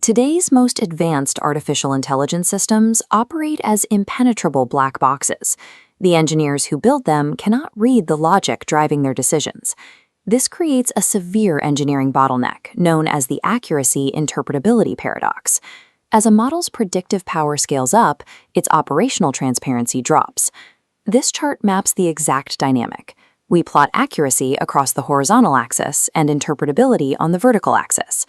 Today's most advanced artificial intelligence systems operate as impenetrable black boxes. The engineers who build them cannot read the logic driving their decisions. This creates a severe engineering bottleneck known as the accuracy interpretability paradox. As a model's predictive power scales up, its operational transparency drops. This chart maps the exact dynamic. We plot accuracy across the horizontal axis and interpretability on the vertical axis.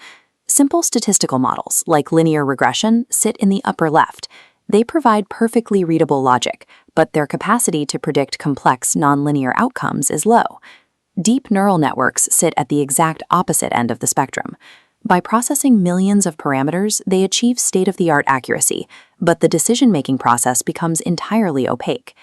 Simple statistical models, like linear regression, sit in the upper left. They provide perfectly readable logic, but their capacity to predict complex, nonlinear outcomes is low. Deep neural networks sit at the exact opposite end of the spectrum. By processing millions of parameters, they achieve state-of-the-art accuracy, but the decision-making process becomes entirely opaque.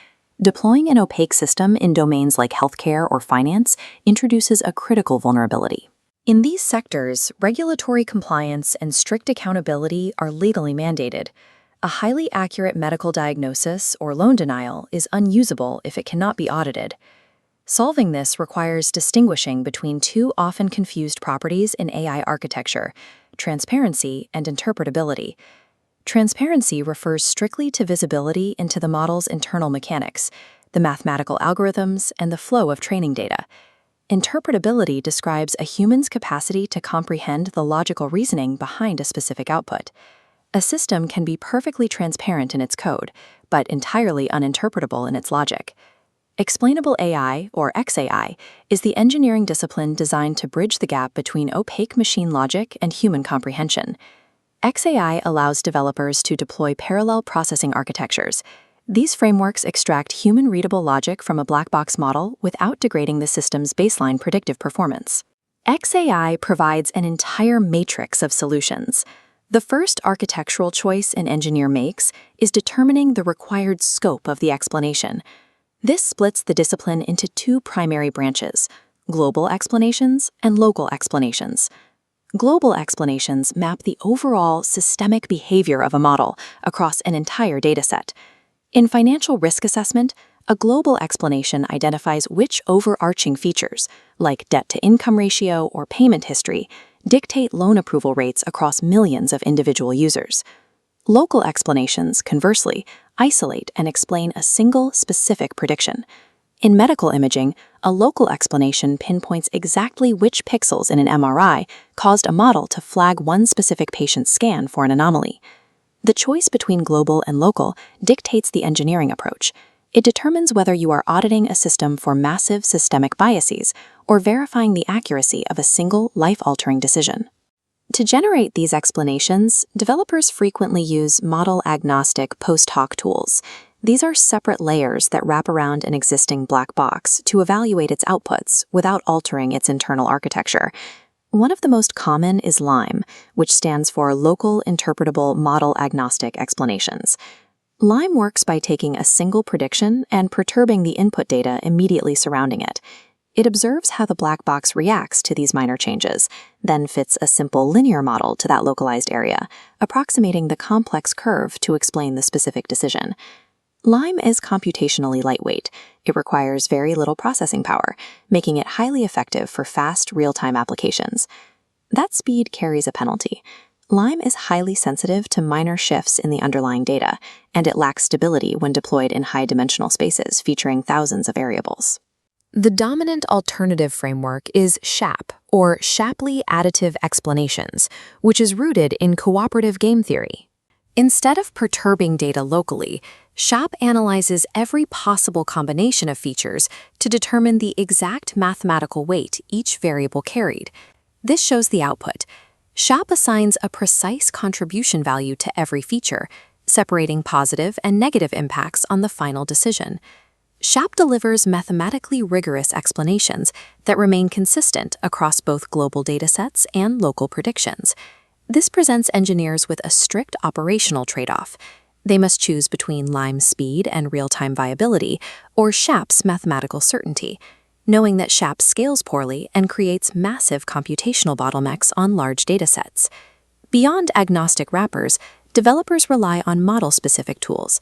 Deploying an opaque system in domains like healthcare or finance introduces a critical vulnerability. In these sectors, regulatory compliance and strict accountability are legally mandated. A highly accurate medical diagnosis or loan denial is unusable if it cannot be audited. Solving this requires distinguishing between two often confused properties in AI architecture: transparency and interpretability. Transparency refers strictly to visibility into the model's internal mechanics, the mathematical algorithms, and the flow of training data. Interpretability describes a human's capacity to comprehend the logical reasoning behind a specific output. A system can be perfectly transparent in its code, but entirely uninterpretable in its logic. Explainable AI, or XAI, is the engineering discipline designed to bridge the gap between opaque machine logic and human comprehension. XAI allows developers to deploy parallel processing architectures. These frameworks extract human-readable logic from a black box model without degrading the system's baseline predictive performance. XAI provides an entire matrix of solutions. The first architectural choice an engineer makes is determining the required scope of the explanation. This splits the discipline into two primary branches: global explanations and local explanations. Global explanations map the overall systemic behavior of a model across an entire dataset. In financial risk assessment, a global explanation identifies which overarching features, like debt-to-income ratio or payment history, dictate loan approval rates across millions of individual users. Local explanations, conversely, isolate and explain a single specific prediction. In medical imaging, a local explanation pinpoints exactly which pixels in an MRI caused a model to flag one specific patient's scan for an anomaly. The choice between global and local dictates the engineering approach. It determines whether you are auditing a system for massive systemic biases or verifying the accuracy of a single life-altering decision. To generate these explanations, developers frequently use model-agnostic post-hoc tools. These are separate layers that wrap around an existing black box to evaluate its outputs without altering its internal architecture. One of the most common is LIME, which stands for Local Interpretable Model-Agnostic Explanations. LIME works by taking a single prediction and perturbing the input data immediately surrounding it. It observes how the black box reacts to these minor changes, then fits a simple linear model to that localized area, approximating the complex curve to explain the specific decision. LIME is computationally lightweight. It requires very little processing power, making it highly effective for fast, real-time applications. That speed carries a penalty. LIME is highly sensitive to minor shifts in the underlying data, and it lacks stability when deployed in high-dimensional spaces featuring thousands of variables. The dominant alternative framework is SHAP, or Shapley Additive Explanations, which is rooted in cooperative game theory. Instead of perturbing data locally, SHAP analyzes every possible combination of features to determine the exact mathematical weight each variable carried. This shows the output. SHAP assigns a precise contribution value to every feature, separating positive and negative impacts on the final decision. SHAP delivers mathematically rigorous explanations that remain consistent across both global datasets and local predictions. This presents engineers with a strict operational trade-off. They must choose between LIME's speed and real-time viability or SHAP's mathematical certainty, knowing that SHAP scales poorly and creates massive computational bottlenecks on large datasets. Beyond agnostic wrappers, developers rely on model-specific tools.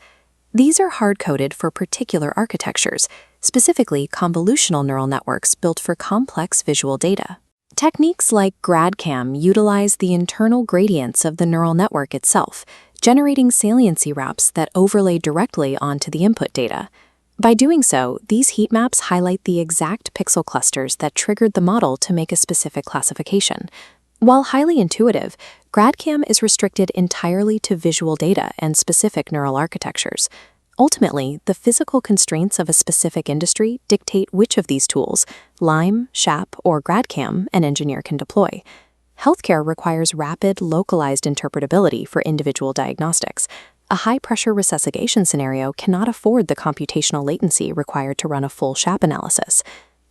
These are hard-coded for particular architectures, specifically convolutional neural networks built for complex visual data. Techniques like GradCam utilize the internal gradients of the neural network itself, generating saliency wraps that overlay directly onto the input data. By doing so, these heat maps highlight the exact pixel clusters that triggered the model to make a specific classification. While highly intuitive, GradCam is restricted entirely to visual data and specific neural architectures. Ultimately, the physical constraints of a specific industry dictate which of these tools, Lime, SHAP, or GradCam, an engineer can deploy. Healthcare requires rapid, localized interpretability for individual diagnostics. A high-pressure resuscitation scenario cannot afford the computational latency required to run a full SHAP analysis.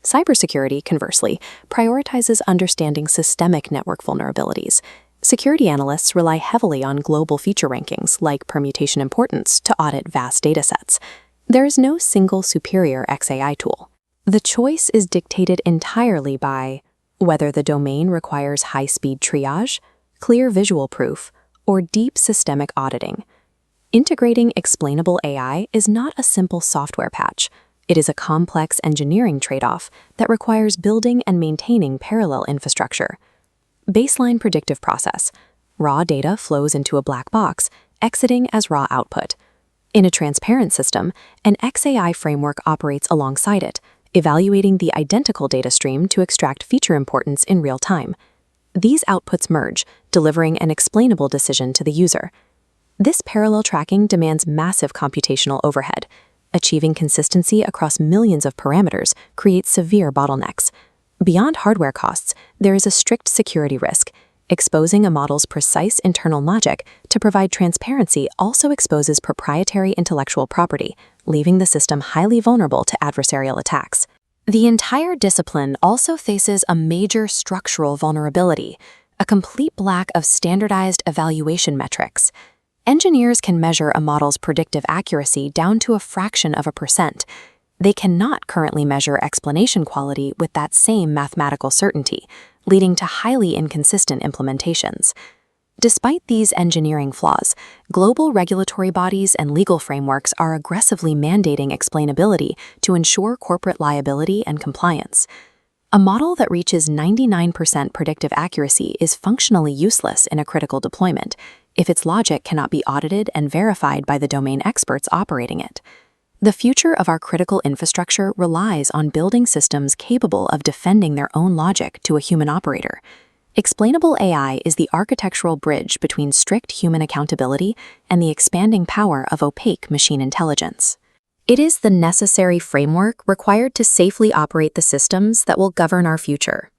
Cybersecurity, conversely, prioritizes understanding systemic network vulnerabilities. Security analysts rely heavily on global feature rankings, like permutation importance, to audit vast datasets. There is no single superior XAI tool. The choice is dictated entirely by whether the domain requires high-speed triage, clear visual proof, or deep systemic auditing. Integrating explainable AI is not a simple software patch. It is a complex engineering trade-off that requires building and maintaining parallel infrastructure. Baseline predictive process. Raw data flows into a black box, exiting as raw output. In a transparent system, an XAI framework operates alongside it, evaluating the identical data stream to extract feature importance in real time. These outputs merge, delivering an explainable decision to the user. This parallel tracking demands massive computational overhead. Achieving consistency across millions of parameters creates severe bottlenecks. Beyond hardware costs, there is a strict security risk. Exposing a model's precise internal logic to provide transparency also exposes proprietary intellectual property, leaving the system highly vulnerable to adversarial attacks. The entire discipline also faces a major structural vulnerability, a complete lack of standardized evaluation metrics. Engineers can measure a model's predictive accuracy down to a fraction of a percent. They cannot currently measure explanation quality with that same mathematical certainty, leading to highly inconsistent implementations. Despite these engineering flaws, global regulatory bodies and legal frameworks are aggressively mandating explainability to ensure corporate liability and compliance. A model that reaches 99% predictive accuracy is functionally useless in a critical deployment if its logic cannot be audited and verified by the domain experts operating it. The future of our critical infrastructure relies on building systems capable of defending their own logic to a human operator. Explainable AI is the architectural bridge between strict human accountability and the expanding power of opaque machine intelligence. It is the necessary framework required to safely operate the systems that will govern our future.